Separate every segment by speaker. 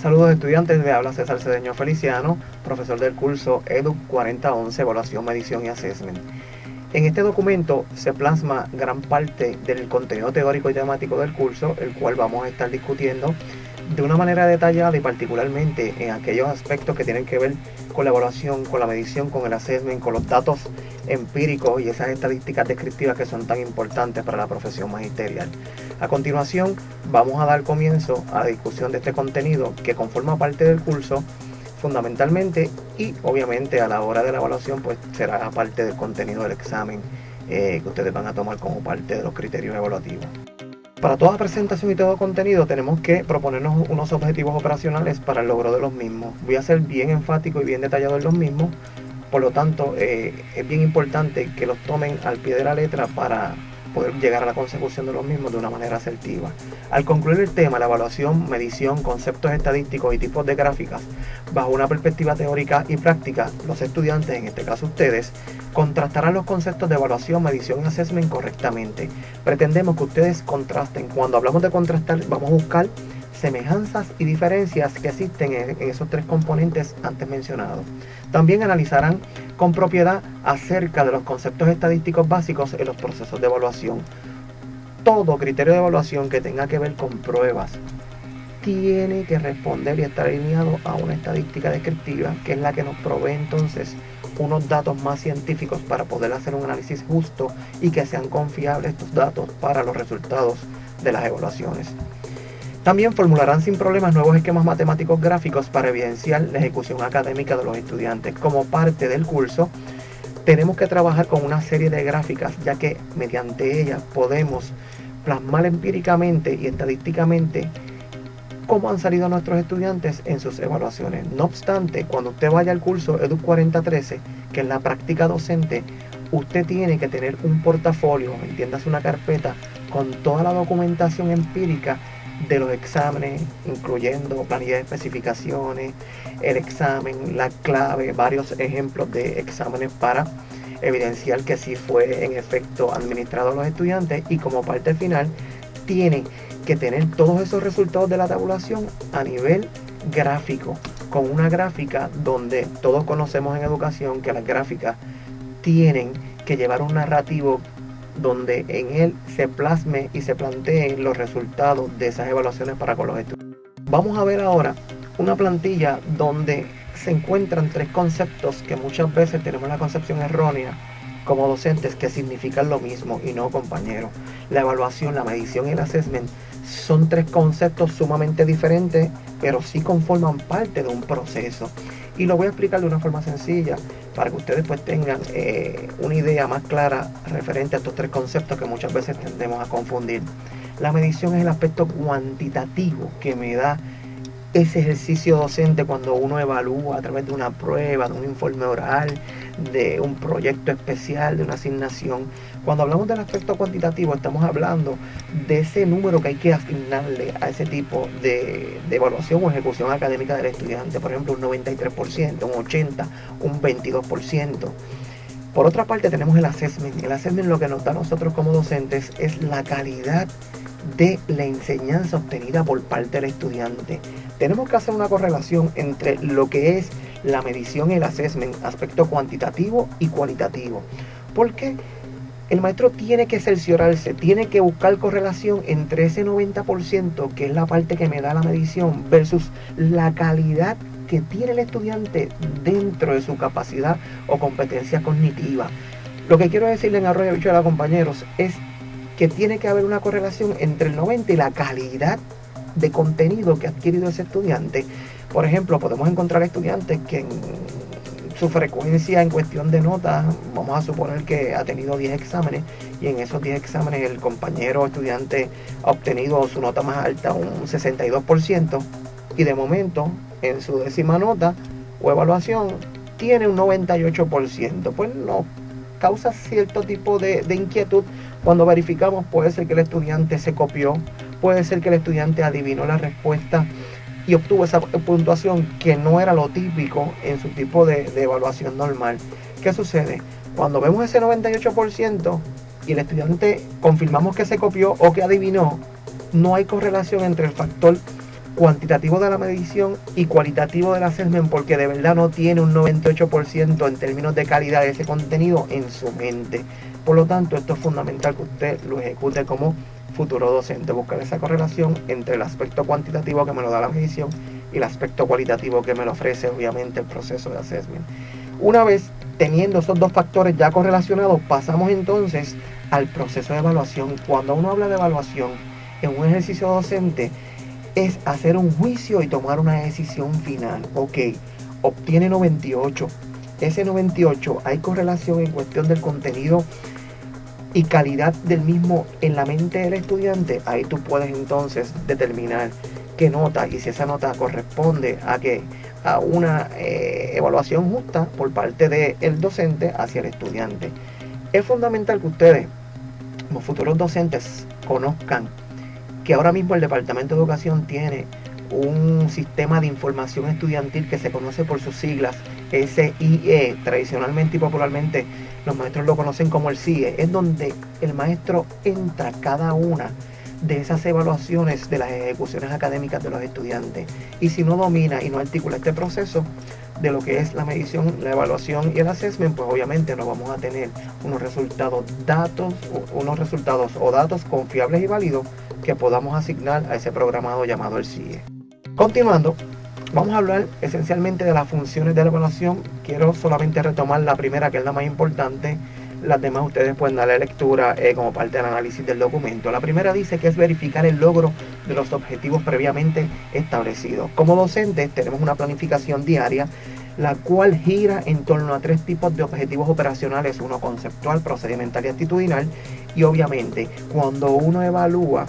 Speaker 1: Saludos estudiantes, le habla César Cedeño Feliciano, profesor del curso EDUC 4011, Evaluación, Medición y Assessment. En este documento se plasma gran parte del contenido teórico y temático del curso, el cual vamos a estar discutiendo de una manera detallada y particularmente en aquellos aspectos que tienen que ver con la evaluación, con la medición, con el assessment, con los datos empíricos y esas estadísticas descriptivas que son tan importantes para la profesión magisterial. A continuación, vamos a dar comienzo a la discusión de este contenido que conforma parte del curso fundamentalmente, y obviamente a la hora de la evaluación pues será parte del contenido del examen que ustedes van a tomar como parte de los criterios evaluativos. Para toda presentación y todo contenido tenemos que proponernos unos objetivos operacionales para el logro de los mismos. Voy a ser bien enfático y bien detallado en los mismos, por lo tanto es bien importante que los tomen al pie de la letra para poder llegar a la consecución de los mismos de una manera asertiva. Al concluir el tema, la evaluación, medición, conceptos estadísticos y tipos de gráficas, bajo una perspectiva teórica y práctica, los estudiantes, en este caso ustedes, contrastarán los conceptos de evaluación, medición y assessment correctamente. Pretendemos que ustedes contrasten. Cuando hablamos de contrastar, vamos a buscar semejanzas y diferencias que existen en esos tres componentes antes mencionados. También analizarán con propiedad acerca de los conceptos estadísticos básicos en los procesos de evaluación. Todo criterio de evaluación que tenga que ver con pruebas tiene que responder y estar alineado a una estadística descriptiva, que es la que nos provee entonces unos datos más científicos para poder hacer un análisis justo y que sean confiables estos datos para los resultados de las evaluaciones. También formularán sin problemas nuevos esquemas matemáticos gráficos para evidenciar la ejecución académica de los estudiantes. Como parte del curso, tenemos que trabajar con una serie de gráficas, ya que mediante ellas podemos plasmar empíricamente y estadísticamente cómo han salido nuestros estudiantes en sus evaluaciones. No obstante, cuando usted vaya al curso EDUC 4013, que es la práctica docente, usted tiene que tener un portafolio, entiéndase una carpeta, con toda la documentación empírica de los exámenes, incluyendo planillas de especificaciones, el examen, la clave, varios ejemplos de exámenes para evidenciar que sí fue en efecto administrado a los estudiantes, y como parte final tiene que tener todos esos resultados de la tabulación a nivel gráfico, con una gráfica donde todos conocemos en educación que las gráficas tienen que llevar un narrativo donde en él se plasme y se planteen los resultados de esas evaluaciones para con los estudiantes. Vamos a ver ahora una plantilla donde se encuentran tres conceptos que muchas veces tenemos la concepción errónea como docentes que significan lo mismo, y no, compañeros. La evaluación, la medición y el assessment son tres conceptos sumamente diferentes, pero sí conforman parte de un proceso. Y lo voy a explicar de una forma sencilla para que ustedes pues tengan una idea más clara referente a estos tres conceptos que muchas veces tendemos a confundir. La medición es el aspecto cuantitativo que me da ese ejercicio docente cuando uno evalúa a través de una prueba, de un informe oral, de un proyecto especial, de una asignación. Cuando hablamos del aspecto cuantitativo, estamos hablando de ese número que hay que asignarle a ese tipo de evaluación o ejecución académica del estudiante. Por ejemplo, un 93%, un 80%, un 22%. Por otra parte, tenemos el assessment. El assessment lo que nos da a nosotros como docentes es la calidad de la enseñanza obtenida por parte del estudiante. Tenemos que hacer una correlación entre lo que es la medición y el assessment, aspecto cuantitativo y cualitativo. Porque el maestro tiene que cerciorarse, tiene que buscar correlación entre ese 90%, que es la parte que me da la medición, versus la calidad que tiene el estudiante dentro de su capacidad o competencia cognitiva. Lo que quiero decirle en arroyo habichuela, compañeros, es que tiene que haber una correlación entre el 90 y la calidad de contenido que ha adquirido ese estudiante. Por ejemplo, podemos encontrar estudiantes que en su frecuencia en cuestión de notas, vamos a suponer que ha tenido 10 exámenes, y en esos 10 exámenes el compañero estudiante ha obtenido su nota más alta, un 62%, y de momento en su décima nota o evaluación tiene un 98%. Pues no causa cierto tipo de inquietud cuando verificamos. Puede ser que el estudiante se copió, puede ser que el estudiante adivinó la respuesta y obtuvo esa puntuación que no era lo típico en su tipo de evaluación normal. ¿Qué sucede? Cuando vemos ese 98% y el estudiante confirmamos que se copió o que adivinó, no hay correlación entre el factor cuantitativo de la medición y cualitativo del assessment, porque de verdad no tiene un 98% en términos de calidad de ese contenido en su mente. Por lo tanto, esto es fundamental que usted lo ejecute como futuro docente, buscar esa correlación entre el aspecto cuantitativo que me lo da la medición y el aspecto cualitativo que me lo ofrece obviamente el proceso de assessment. Una vez teniendo esos dos factores ya correlacionados, pasamos entonces al proceso de evaluación. Cuando uno habla de evaluación en un ejercicio docente, es hacer un juicio y tomar una decisión final. Ok, obtiene 98. Ese 98, ¿hay correlación en cuestión del contenido y calidad del mismo en la mente del estudiante? Ahí tú puedes entonces determinar qué nota, y si esa nota corresponde a una evaluación justa por parte del docente hacia el estudiante. Es fundamental que ustedes, como futuros docentes, conozcan que ahora mismo el Departamento de Educación tiene un sistema de información estudiantil que se conoce por sus siglas SIE, tradicionalmente y popularmente los maestros lo conocen como el CIE. Es donde el maestro entra cada una de esas evaluaciones de las ejecuciones académicas de los estudiantes, y si no domina y no articula este proceso de lo que es la medición, la evaluación y el assessment, pues obviamente no vamos a tener unos resultados o datos confiables y válidos que podamos asignar a ese programado llamado el CIE. Continuando, vamos a hablar esencialmente de las funciones de la evaluación. Quiero solamente retomar la primera, que es la más importante. Las demás ustedes pueden darle lectura como parte del análisis del documento. La primera dice que es verificar el logro de los objetivos previamente establecidos. Como docentes tenemos una planificación diaria, la cual gira en torno a tres tipos de objetivos operacionales: uno conceptual, procedimental y actitudinal. Y obviamente cuando uno evalúa,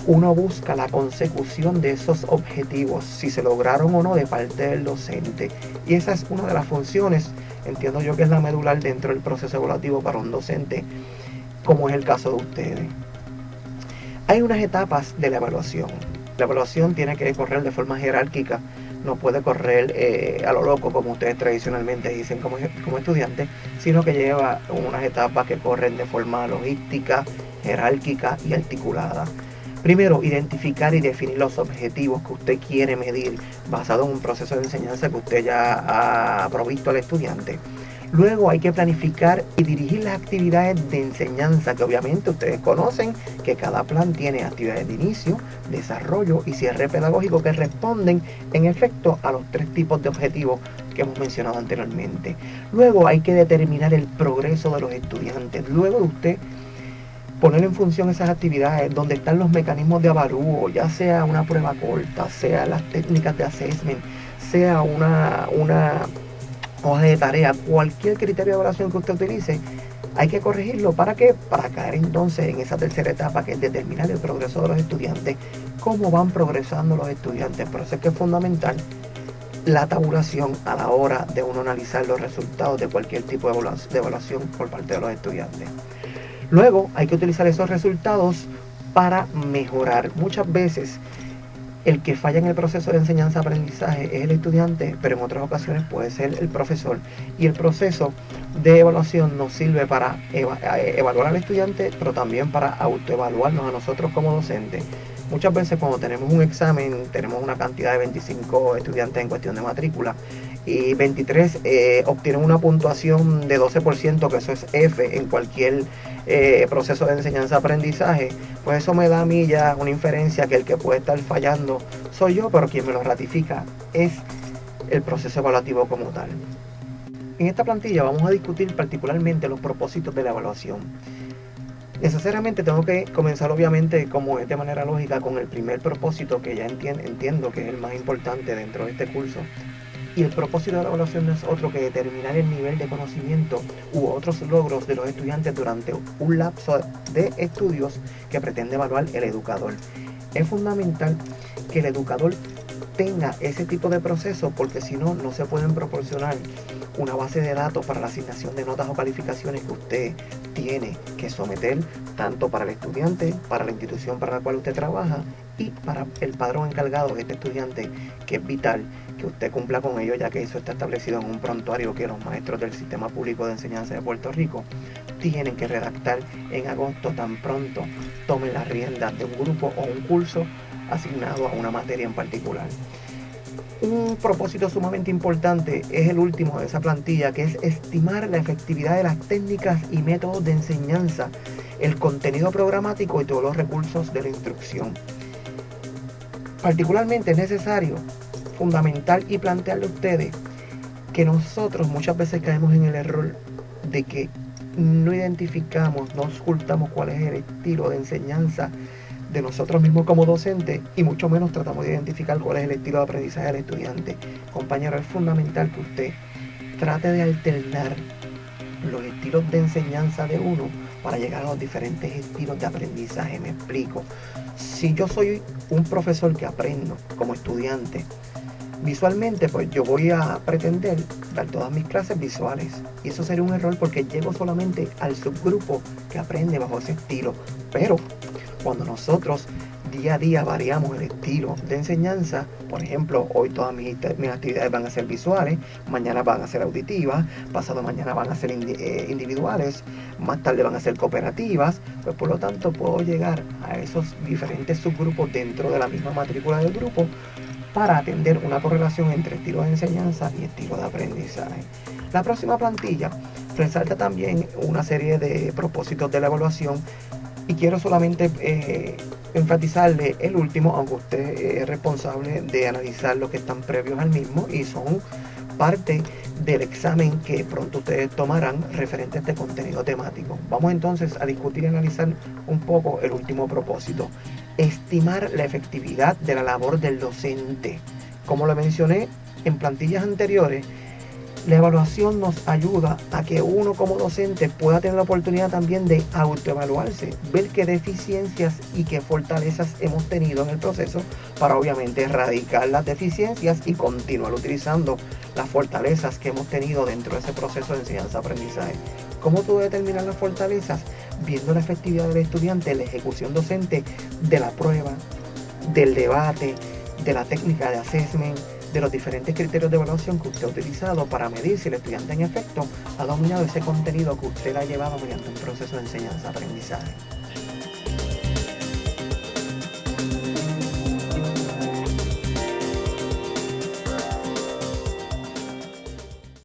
Speaker 1: uno busca la consecución de esos objetivos, si se lograron o no, de parte del docente. Y esa es una de las funciones, entiendo yo, que es la medular dentro del proceso evaluativo para un docente, como es el caso de ustedes. Hay unas etapas de la evaluación. La evaluación tiene que correr de forma jerárquica, no puede correr a lo loco como ustedes tradicionalmente dicen como estudiantes, sino que lleva unas etapas que corren de forma logística, jerárquica y articulada. Primero, identificar y definir los objetivos que usted quiere medir basado en un proceso de enseñanza que usted ya ha provisto al estudiante. Luego hay que planificar y dirigir las actividades de enseñanza, que obviamente ustedes conocen que cada plan tiene actividades de inicio, desarrollo y cierre pedagógico que responden en efecto a los tres tipos de objetivos que hemos mencionado anteriormente. Luego hay que determinar el progreso de los estudiantes. Luego de usted poner en función esas actividades, donde están los mecanismos de avalúo, ya sea una prueba corta, sea las técnicas de assessment, sea una hoja de tarea, cualquier criterio de evaluación que usted utilice, hay que corregirlo. ¿Para qué? Para caer entonces en esa tercera etapa, que es determinar el progreso de los estudiantes, cómo van progresando los estudiantes. Por eso es que es fundamental la tabulación a la hora de uno analizar los resultados de cualquier tipo de evaluación por parte de los estudiantes. Luego hay que utilizar esos resultados para mejorar. Muchas veces el que falla en el proceso de enseñanza-aprendizaje es el estudiante, pero en otras ocasiones puede ser el profesor. Y el proceso de evaluación nos sirve para evaluar al estudiante, pero también para autoevaluarnos a nosotros como docentes. Muchas veces cuando tenemos un examen, tenemos una cantidad de 25 estudiantes en cuestión de matrícula, y 23 obtienen una puntuación de 12%, que eso es F en cualquier proceso de enseñanza-aprendizaje. Pues eso me da a mí ya una inferencia que el que puede estar fallando soy yo, pero quien me lo ratifica es el proceso evaluativo como tal. En esta plantilla vamos a discutir particularmente los propósitos de la evaluación. Necesariamente tengo que comenzar, obviamente, como es de manera lógica, con el primer propósito, que ya entiendo que es el más importante dentro de este curso. Y el propósito de la evaluación no es otro que determinar el nivel de conocimiento u otros logros de los estudiantes durante un lapso de estudios que pretende evaluar el educador. Es fundamental que el educador tenga ese tipo de proceso, porque si no, no se pueden proporcionar una base de datos para la asignación de notas o calificaciones que usted tiene que someter tanto para el estudiante, para la institución para la cual usted trabaja y para el padrón encargado de este estudiante, que es vital que usted cumpla con ello, ya que eso está establecido en un prontuario que los maestros del Sistema Público de Enseñanza de Puerto Rico tienen que redactar en agosto, tan pronto tomen las riendas de un grupo o un curso asignado a una materia en particular. Un propósito sumamente importante es el último de esa plantilla, que es estimar la efectividad de las técnicas y métodos de enseñanza, el contenido programático y todos los recursos de la instrucción. Particularmente es necesario, fundamental y plantearle a ustedes que nosotros muchas veces caemos en el error de que no identificamos, no ocultamos cuál es el estilo de enseñanza de nosotros mismos como docentes y mucho menos tratamos de identificar cuál es el estilo de aprendizaje del estudiante. Compañero, es fundamental que usted trate de alternar los estilos de enseñanza de uno para llegar a los diferentes estilos de aprendizaje. Me explico. Si yo soy un profesor que aprendo como estudiante visualmente, pues yo voy a pretender dar todas mis clases visuales. Y eso sería un error porque llego solamente al subgrupo que aprende bajo ese estilo. Pero cuando nosotros día a día variamos el estilo de enseñanza, por ejemplo, hoy todas mis actividades van a ser visuales, mañana van a ser auditivas, pasado mañana van a ser individuales, más tarde van a ser cooperativas, pues por lo tanto puedo llegar a esos diferentes subgrupos dentro de la misma matrícula del grupo para atender una correlación entre estilo de enseñanza y estilo de aprendizaje. La próxima plantilla resalta también una serie de propósitos de la evaluación y quiero solamente enfatizarle el último, aunque usted es responsable de analizar lo que están previos al mismo y son parte del examen que pronto ustedes tomarán referente a este contenido temático. Vamos entonces a discutir y analizar un poco el último propósito. Estimar la efectividad de la labor del docente. Como lo mencioné en plantillas anteriores, la evaluación nos ayuda a que uno como docente pueda tener la oportunidad también de autoevaluarse, ver qué deficiencias y qué fortalezas hemos tenido en el proceso para obviamente erradicar las deficiencias y continuar utilizando las fortalezas que hemos tenido dentro de ese proceso de enseñanza-aprendizaje. ¿Cómo tú determinas las fortalezas? Viendo la efectividad del estudiante en la ejecución docente de la prueba, del debate, de la técnica de assessment, de los diferentes criterios de evaluación que usted ha utilizado para medir si el estudiante en efecto ha dominado ese contenido que usted ha llevado mediante un proceso de enseñanza-aprendizaje.